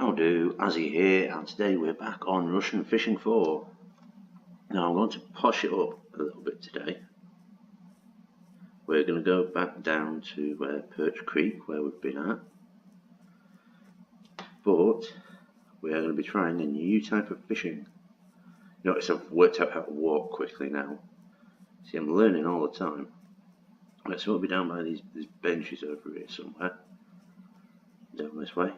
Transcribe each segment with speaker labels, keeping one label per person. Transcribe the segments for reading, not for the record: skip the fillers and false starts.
Speaker 1: How do, Azzy here, and today we're back on Russian Fishing 4. Now I'm going to posh it up a little bit today. We're going to go back down to Perch Creek where we've been at. But we are going to be trying a new type of fishing. Notice I've worked out how to walk quickly now. See, I'm learning all the time. Right, so we'll be down by these benches over here somewhere. Down this way.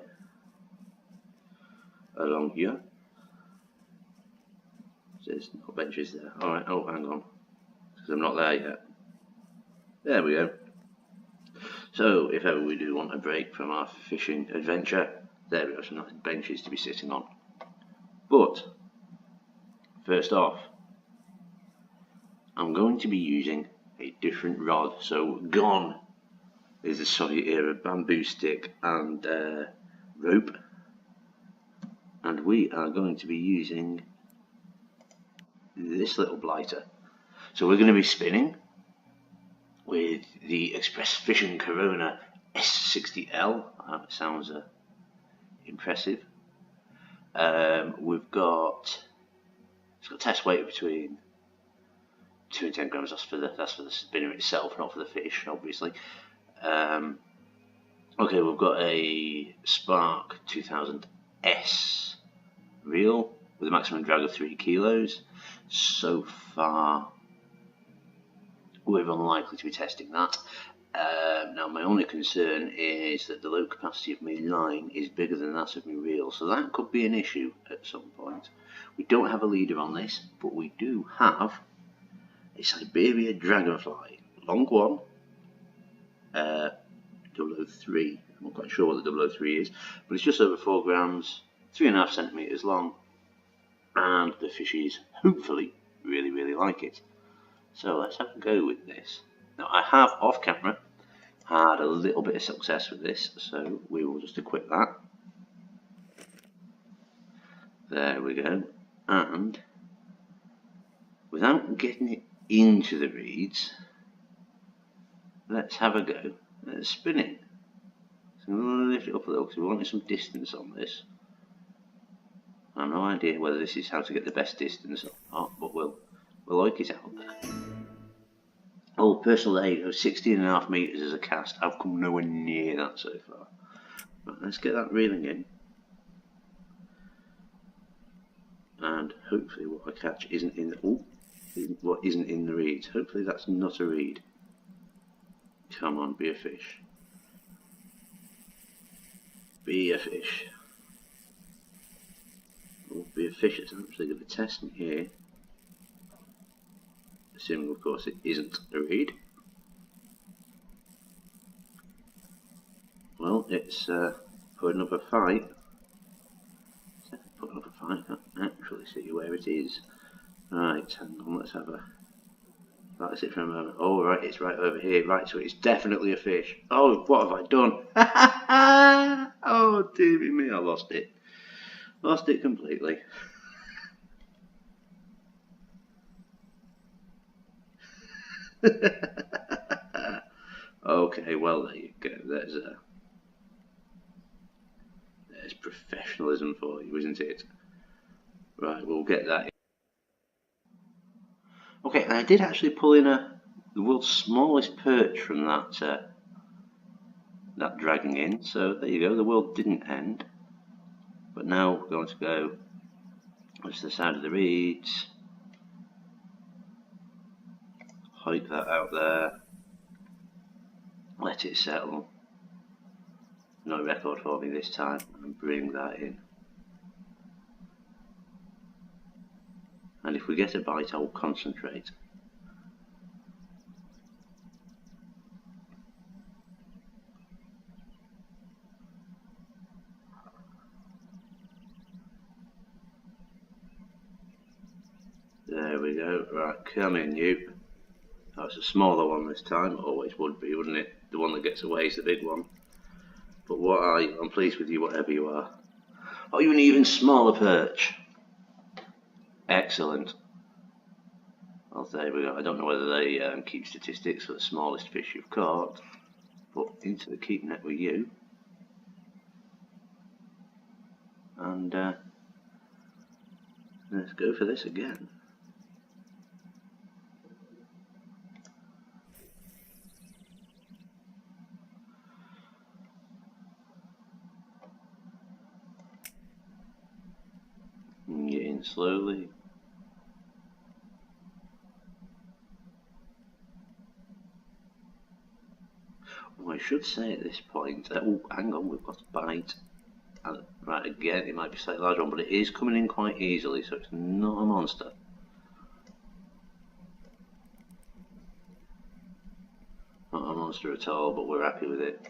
Speaker 1: Along here. There's no benches there. Alright, oh hang on. Because I'm not there yet. There we go. So, if ever we do want a break from our fishing adventure, there we go, some nice benches to be sitting on. But, first off, I'm going to be using a different rod. So, gone is the Soviet era bamboo stick and rope. And we are going to be using this little blighter. So we're going to be spinning with the Express Fishing Corona S60L. Sounds impressive. It's got a test weight between 2 and 10 grams. That's for the spinner itself, not for the fish, obviously. Okay, we've got a Spark 2000S reel with a maximum drag of 3 kilos. So far, we're unlikely to be testing that. Now, my only concern is that the load capacity of my line is bigger than that of my reel, so that could be an issue at some point. We don't have a leader on this, but we do have a Siberia Dragonfly, long one, 003. I'm not quite sure what the 003 is, but it's just over 4 grams, 3.5 centimeters long, and the fishies hopefully really like it. So let's have a go with this. Now I have off camera had a little bit of success with this, so we will just equip that. There we go. And without getting it into the reeds, let's have a go at spinning. So I'm going to lift it up a little because we wanted some distance on this. I have no idea whether this is how to get the best distance or not, but we'll like it out there. Oh, personal aid of 16.5 metres as a cast. I've come nowhere near that so far. Right, let's get that reeling in. And hopefully what I catch isn't in the reeds. Hopefully that's not a reed. Come on, be a fish. Be a fish. Will be a fish that's actually going to test me here. Assuming, of course, it isn't a reed. Well, it's putting up a fight. It's putting up a fight. I can't actually see where it is. Right, hang on, let's have a... That's it for a moment. Oh, right, it's right over here. Right, so it's definitely a fish. Oh, what have I done? Oh, dear me, I lost it. Lost it completely. Okay, well there you go. There's professionalism for you, isn't it? Right, we'll get that in. Okay, I did actually pull in the world's smallest perch from that dragging in. So there you go. The world didn't end. But now we're going to go to the side of the reeds, hike that out there, let it settle, no record for me this time, and bring that in. And if we get a bite, I will concentrate. There we go. Right, come in, you. Oh, it's a smaller one this time. Always would be, wouldn't it? The one that gets away is the big one. But what are you? I'm pleased with you, whatever you are. Oh, you're an even smaller perch. Excellent. Well, there we go. I don't know whether they keep statistics for the smallest fish you've caught, but into the keep net with you. and let's go for this again. Get in slowly. I should say at this point, oh, hang on, we've got a bite. And, right, again, it might be a slightly larger one, but it is coming in quite easily, so it's not a monster. Not a monster at all, but we're happy with it.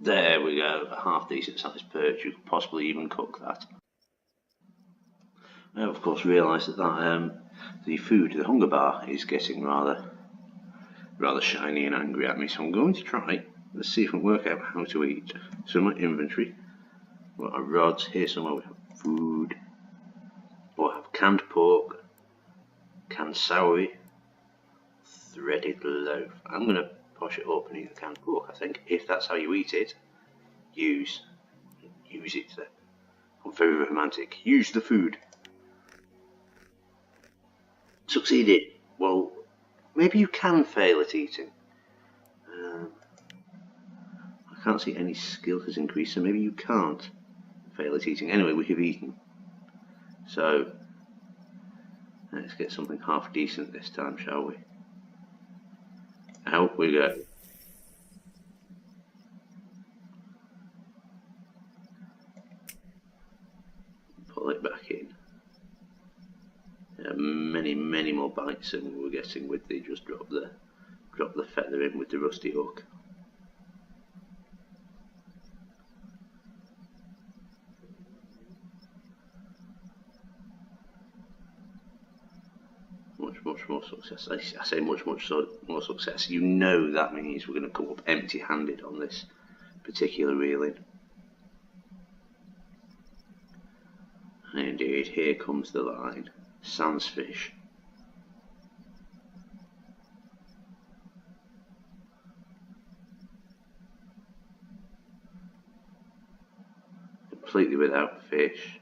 Speaker 1: There we go, a half decent sized perch. You could possibly even cook that. I have, of course, realised that, the food, the hunger bar, is getting rather shiny and angry at me, so I'm going to try. Let's see if we can work out how to eat. So my inventory, we've got our rods here somewhere. We have food. We'll have canned pork, canned celery, threaded loaf. I'm going to posh it up and eat the canned pork, I think. If that's how you eat it, use it. I'm very romantic. Use the food. Succeeded. Well, maybe you can fail at eating. I can't see any skill has increased, so maybe you can't fail at eating. Anyway, we have eaten. So, let's get something half decent this time, shall we? Out we go. Pull it back in. Many more bites than we were getting with the just drop the feather in with the rusty hook. Much more success. I say much more success. You know that means we're going to come up empty-handed on this particular reeling. And indeed, here comes the line. Sans fish. Completely without fish.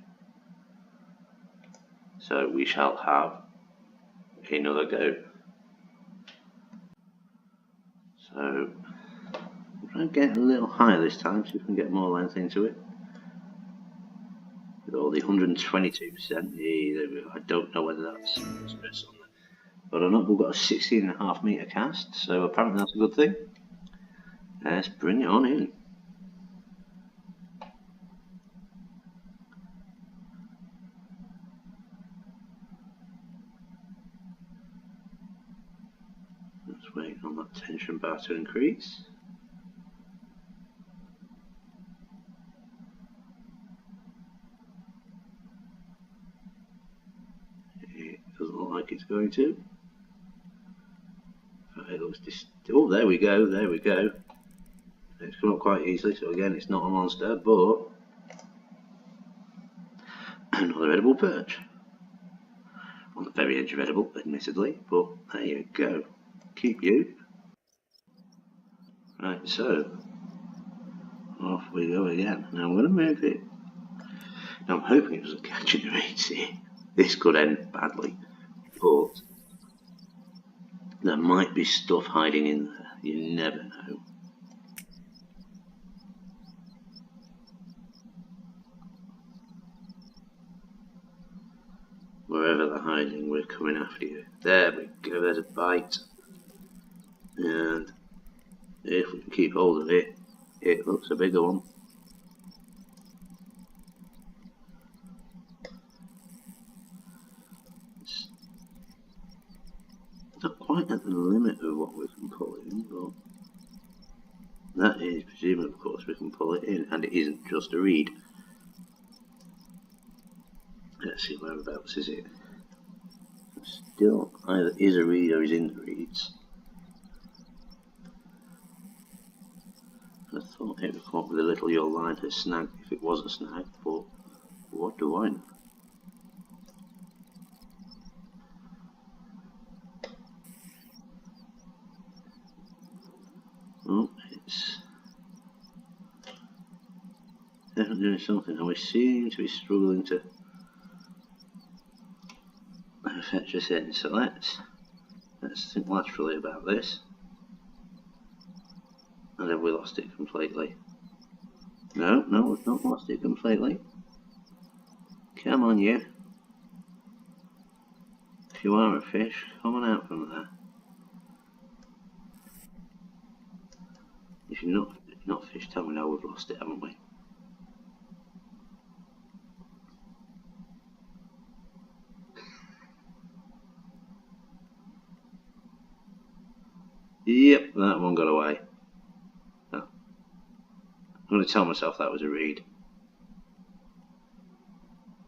Speaker 1: So we shall have another go. So we'll try and get a little higher this time, so we can get more length into it. With all the 122%, I don't know whether that's stress on there, but or not. We've got a 16.5 metre cast, so apparently that's a good thing. Let's bring it on in. Let's wait on that tension bar to increase. It doesn't look like it's going to. It looks oh, there we go. It's come up quite easily, so again, it's not a monster, but another edible perch. On the very edge of edible, admittedly, but there you go. Keep you. Right, so off we go again. Now I'm going to move it. Now I'm hoping it doesn't catch in the reeds here. This could end badly, but there might be stuff hiding in there. You never know. Wherever they're hiding, we're coming after you. There we go, there's a bite. And if we can keep hold of it, it looks a bigger one. It's not quite at the limit of what we can pull in, but that is presumably, of course, we can pull it in, and it isn't just a reed. Let's see, whereabouts is it? Still either is a reed or is in the reeds. I thought it would come up with a little your line has snagged if it was a snag, but what do I know? Oh, Definitely doing something, and we seem to be struggling to fetch us in. So let's think laterally about this. And have we lost it completely? No, we've not lost it completely. Come on, you. If you are a fish, come on out from there. If you're not a fish, tell me now we've lost it, haven't we? Yep, that one got away. Oh. I'm going to tell myself that was a reed.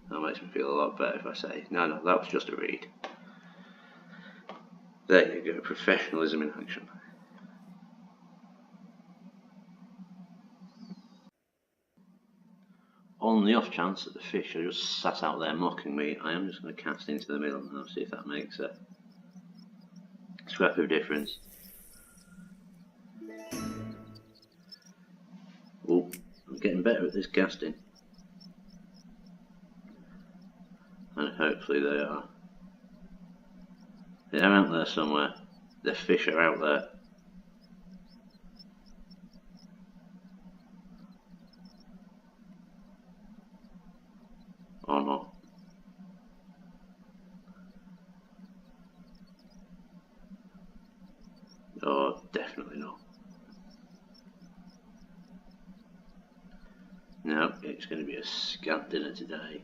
Speaker 1: That makes me feel a lot better if I say, no, that was just a reed. There you go, professionalism in action. On the off chance that the fish are just sat out there mocking me, I am just going to cast into the middle now, see if that makes a scrap of difference. Oh, I'm getting better at this casting. And hopefully they are. They're out there somewhere. The fish are out there. Or not. Oh, definitely not. No, it's going to be a scant dinner today.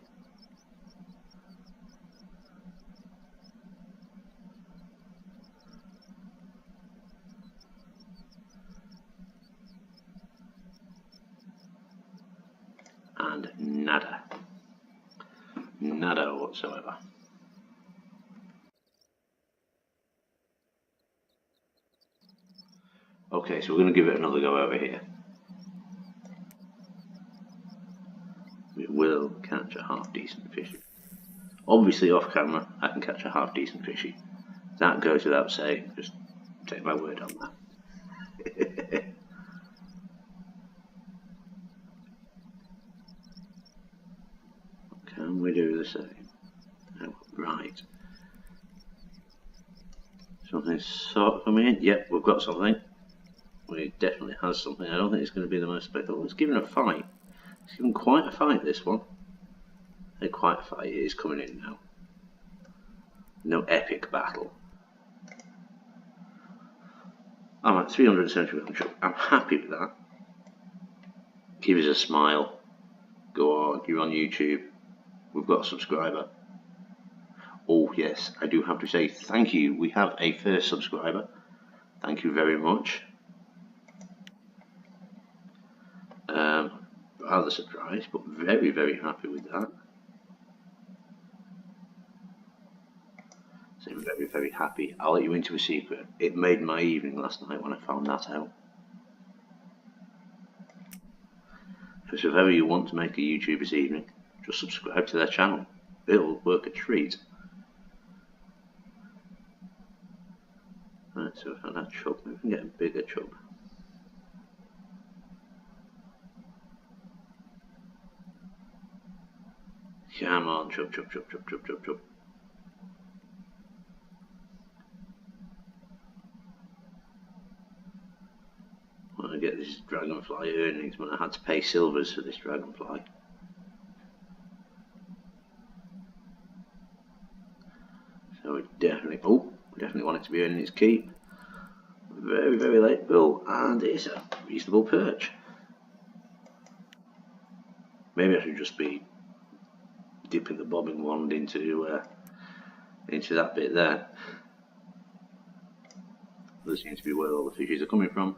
Speaker 1: And nada. Nada whatsoever. Okay, so we're going to give it another go over here. We will catch a half decent fishy. Obviously off camera I can catch a half decent fishy. That goes without saying, just take my word on that. Can we do the same? Oh, right. Something sort of coming in. Yep, we've got something. We definitely has something. I don't think it's going to be the most spectacular. It's given a fight. It's given quite a fight, this one. Quite a fight. It is coming in now. No epic battle. I'm at 371 chub. I'm happy with that. Give us a smile. Go on, you're on YouTube. We've got a subscriber. Oh yes, I do have to say thank you. We have a first subscriber. Thank you very much. Rather surprised, but very, very happy with that. So very, very happy. I'll let you into a secret. It made my evening last night when I found that out. So if ever you want to make a YouTuber's evening, just subscribe to their channel. It'll work a treat. Right, so we found that chub. We can get a bigger chub. Come on, chub. When I get this dragonfly earnings, when I had to pay silvers for this dragonfly. So we definitely want it to be earning its keep. Very, very late bill, and it's a reasonable perch. Maybe I should just be dipping the bobbing wand into that bit there. That seems to be where all the fishes are coming from.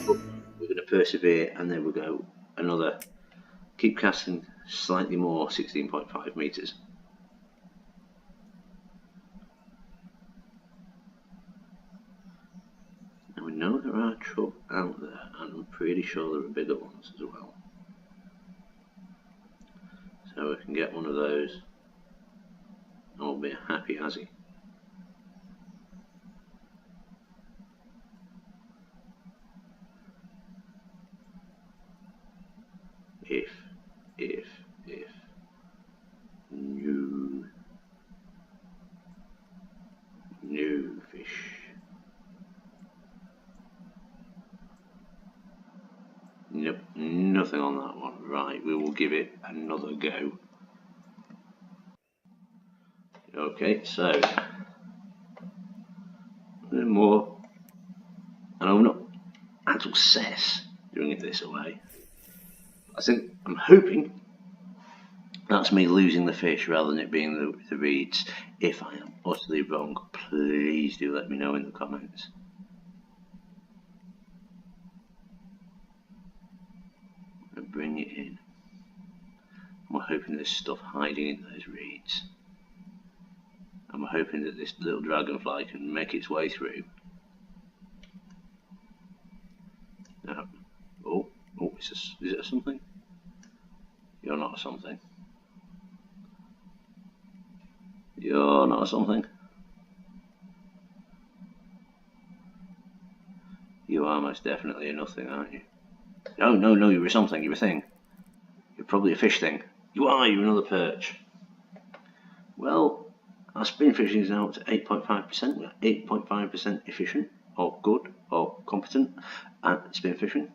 Speaker 1: But we're going to persevere, and then we'll go another. Keep casting slightly more, 16.5 meters. And we know there are chub out there, and I'm pretty sure there are bigger ones as well. So we can get one of those, and we'll be a happy Azzy. If nothing on that one. Right, we will give it another go. Okay, so a little more, and I'm not had success doing it this way. I'm hoping that's me losing the fish rather than it being the reeds. If I am utterly wrong, please do let me know in the comments. And bring it in. I'm hoping there's stuff hiding in those reeds. I'm hoping that this little dragonfly can make its way through. No. Oh, is it something? You're not something. You're not something. You are most definitely a nothing, aren't you? No, you're a something, you're a thing. You're probably a fish thing. You're another perch. Well, our spin fishing is now up to 8.5%. We're 8.5% efficient, or good, or competent at spin fishing.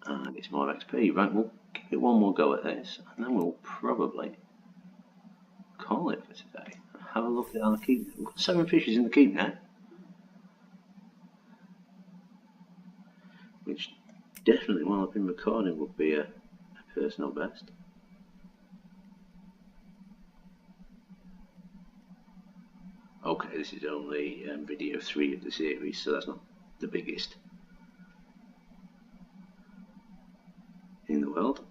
Speaker 1: And it's more XP. Right, we'll give it one more go at this, and then we'll probably call it for today. Have a look at our keep. We've got 7 fishes in the keep now, which definitely, while I've been recording, would be a personal best. Okay, this is only video 3 of the series, so that's not the biggest in the world.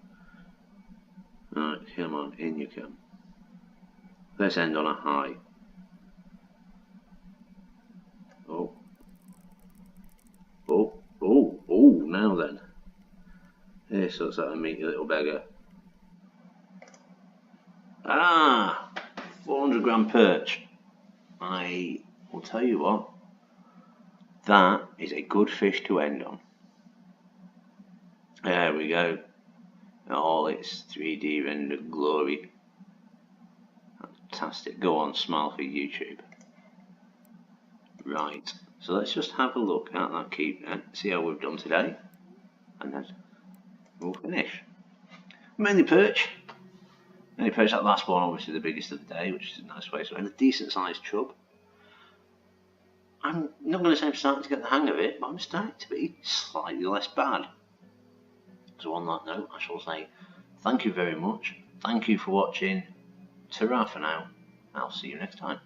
Speaker 1: Alright, come on, in you come. Let's end on a high. Now then. This looks like a meaty little beggar. 400 gram perch. I will tell you what, that is a good fish to end on. There we go. All its 3D rendered glory. Fantastic. Go on, smile for YouTube. Right, so let's just have a look at that keep and see how we've done today, and then we'll finish. Mainly perch. That last one, obviously the biggest of the day, which is a nice way. So, and a decent sized chub. I'm not going to say I'm starting to get the hang of it, but I'm starting to be slightly less bad. So on that note, I shall say thank you very much. Thank you for watching. Ta-ra for now. I'll see you next time.